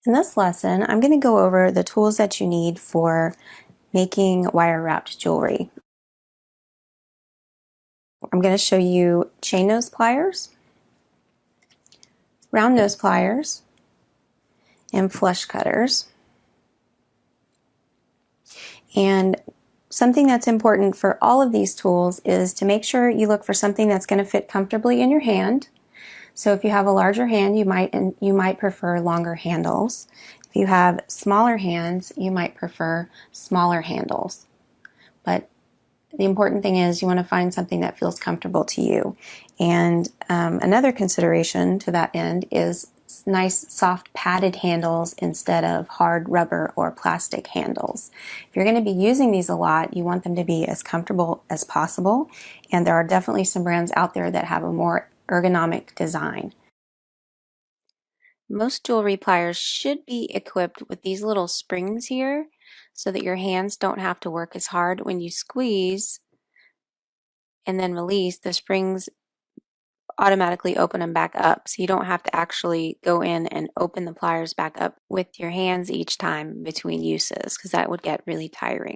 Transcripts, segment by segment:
In this lesson, I'm going to go over the tools that you need for making wire-wrapped jewelry. I'm going to show you chain nose pliers, round nose pliers, and flush cutters. And something that's important for all of these tools is to make sure you look for something that's going to fit comfortably in your hand. So if you have a larger hand, you might prefer longer handles. If you have smaller hands, you might prefer smaller handles. But the important thing is you want to find something that feels comfortable to you. And another consideration to that end is nice soft padded handles instead of hard rubber or plastic handles. If you're going to be using these a lot, you want them to be as comfortable as possible. And there are definitely some brands out there that have a more ergonomic design. Most jewelry pliers should be equipped with these little springs here so that your hands don't have to work as hard. When you squeeze and then release, the springs automatically open them back up, so you don't have to actually go in and open the pliers back up with your hands each time between uses, because that would get really tiring.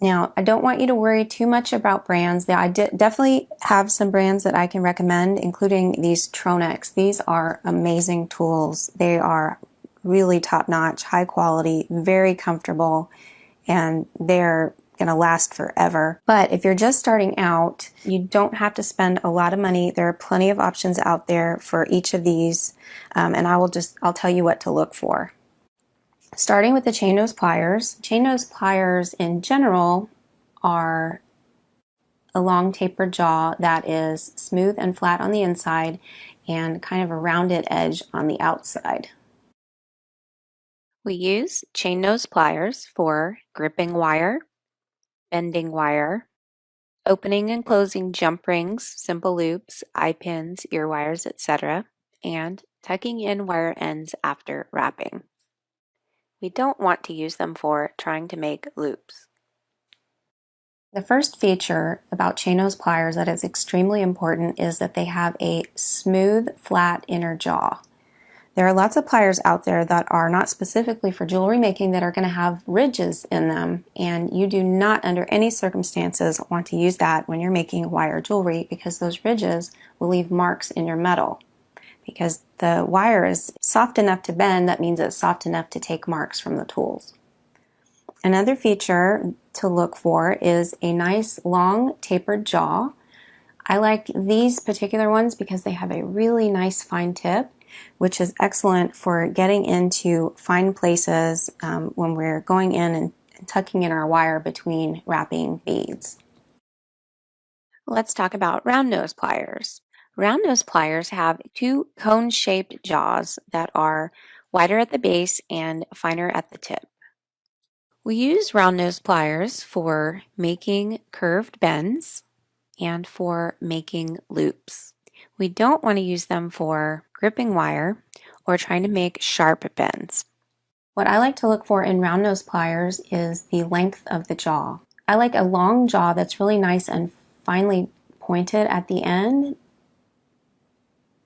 Now, I don't want you to worry too much about brands. I definitely have some brands that I can recommend, including these Tronex. These are amazing tools. They are really top-notch, high quality, very comfortable, and they're going to last forever. But if you're just starting out, you don't have to spend a lot of money. There are plenty of options out there for each of these, and I'll tell you what to look for. Starting with the chain nose pliers. Chain nose pliers in general are a long tapered jaw that is smooth and flat on the inside and kind of a rounded edge on the outside. We use chain nose pliers for gripping wire, bending wire, opening and closing jump rings, simple loops, eye pins, ear wires, etc., and tucking in wire ends after wrapping. We don't want to use them for trying to make loops. The first feature about chain nose pliers that is extremely important is that they have a smooth, flat inner jaw. There are lots of pliers out there that are not specifically for jewelry making that are going to have ridges in them, and you do not under any circumstances want to use that when you're making wire jewelry, because those ridges will leave marks in your metal. Because the wire is soft enough to bend, that means it's soft enough to take marks from the tools. Another feature to look for is a nice long tapered jaw. I like these particular ones because they have a really nice fine tip, which is excellent for getting into fine places when we're going in and tucking in our wire between wrapping beads. Let's talk about round nose pliers. Round nose pliers have two cone-shaped jaws that are wider at the base and finer at the tip. We use round nose pliers for making curved bends and for making loops. We don't want to use them for gripping wire or trying to make sharp bends. What I like to look for in round nose pliers is the length of the jaw. I like a long jaw that's really nice and finely pointed at the end.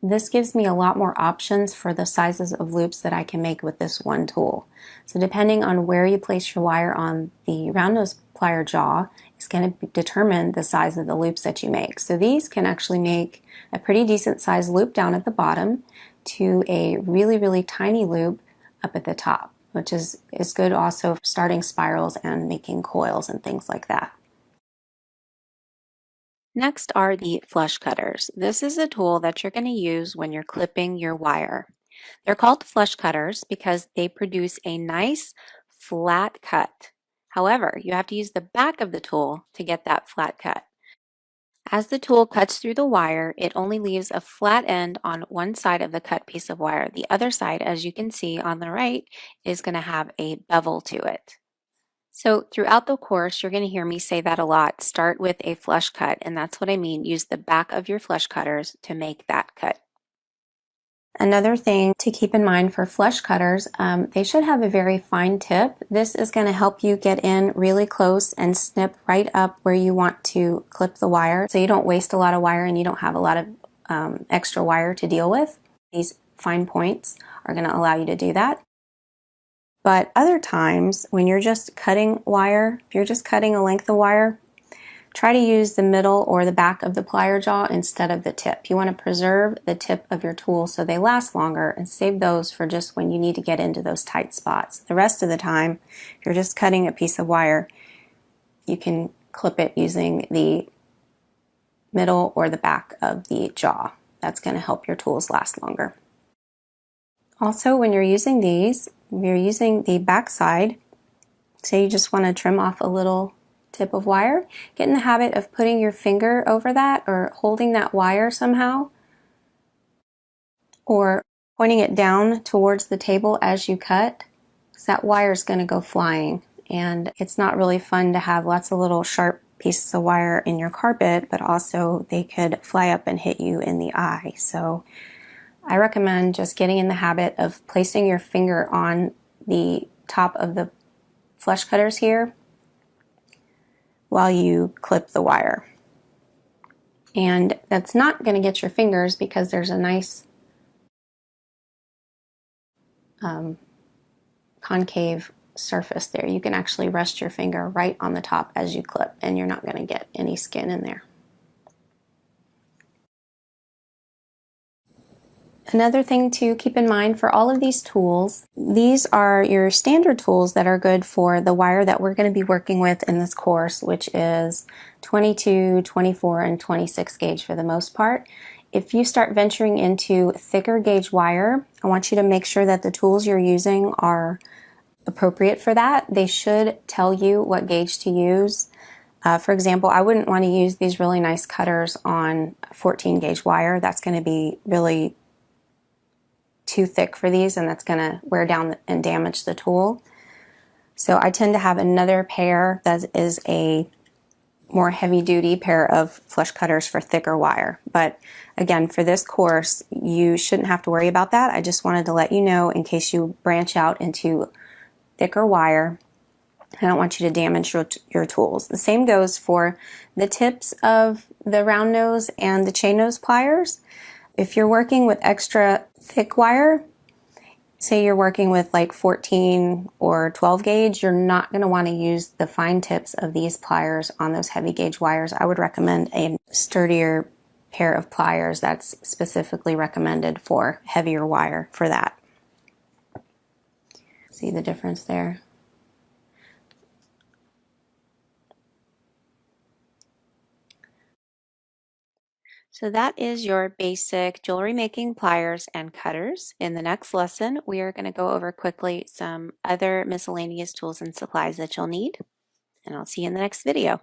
This gives me a lot more options for the sizes of loops that I can make with this one tool. So depending on where you place your wire on the round nose plier jaw is going to determine the size of the loops that you make. So these can actually make a pretty decent sized loop down at the bottom to a really, really tiny loop up at the top, which is good also for starting spirals and making coils and things like that. Next are the flush cutters. This is a tool that you're going to use when you're clipping your wire. They're called flush cutters because they produce a nice flat cut. However, you have to use the back of the tool to get that flat cut. As the tool cuts through the wire, it only leaves a flat end on one side of the cut piece of wire. The other side, as you can see on the right, is going to have a bevel to it. So throughout the course, you're going to hear me say that a lot. Start with a flush cut, and that's what I mean. Use the back of your flush cutters to make that cut. Another thing to keep in mind for flush cutters, they should have a very fine tip. This is going to help you get in really close and snip right up where you want to clip the wire, so you don't waste a lot of wire and you don't have a lot of extra wire to deal with. These fine points are going to allow you to do that. But other times, when you're just cutting wire, if you're just cutting a length of wire, try to use the middle or the back of the plier jaw instead of the tip. You want to preserve the tip of your tool so they last longer and save those for just when you need to get into those tight spots. The rest of the time, if you're just cutting a piece of wire, you can clip it using the middle or the back of the jaw. That's going to help your tools last longer. Also, when you're using these, you're using the back side. Say you just want to trim off a little tip of wire, get in the habit of putting your finger over that or holding that wire somehow, or pointing it down towards the table as you cut, because that wire is going to go flying, and it's not really fun to have lots of little sharp pieces of wire in your carpet, but also they could fly up and hit you in the eye. So I recommend just getting in the habit of placing your finger on the top of the flush cutters here while you clip the wire. And that's not going to get your fingers because there's a nice concave surface there. You can actually rest your finger right on the top as you clip, and you're not going to get any skin in there. Another thing to keep in mind for all of these tools, these are your standard tools that are good for the wire that we're going to be working with in this course, which is 22, 24, and 26 gauge for the most part. If you start venturing into thicker gauge wire, I want you to make sure that the tools you're using are appropriate for that. They should tell you what gauge to use. For example, I wouldn't want to use these really nice cutters on 14 gauge wire. That's going to be really too thick for these, and that's going to wear down and damage the tool. So I tend to have another pair that is a more heavy-duty pair of flush cutters for thicker wire. But again, for this course, you shouldn't have to worry about that. I just wanted to let you know in case you branch out into thicker wire. I don't want you to damage your tools. The same goes for the tips of the round nose and the chain nose pliers. If you're working with extra thick wire, say you're working with like 14 or 12 gauge, you're not going to want to use the fine tips of these pliers on those heavy gauge wires. I would recommend a sturdier pair of pliers that's specifically recommended for heavier wire for that. See the difference there? So that is your basic jewelry making pliers and cutters. In the next lesson, we are going to go over quickly some other miscellaneous tools and supplies that you'll need, and I'll see you in the next video.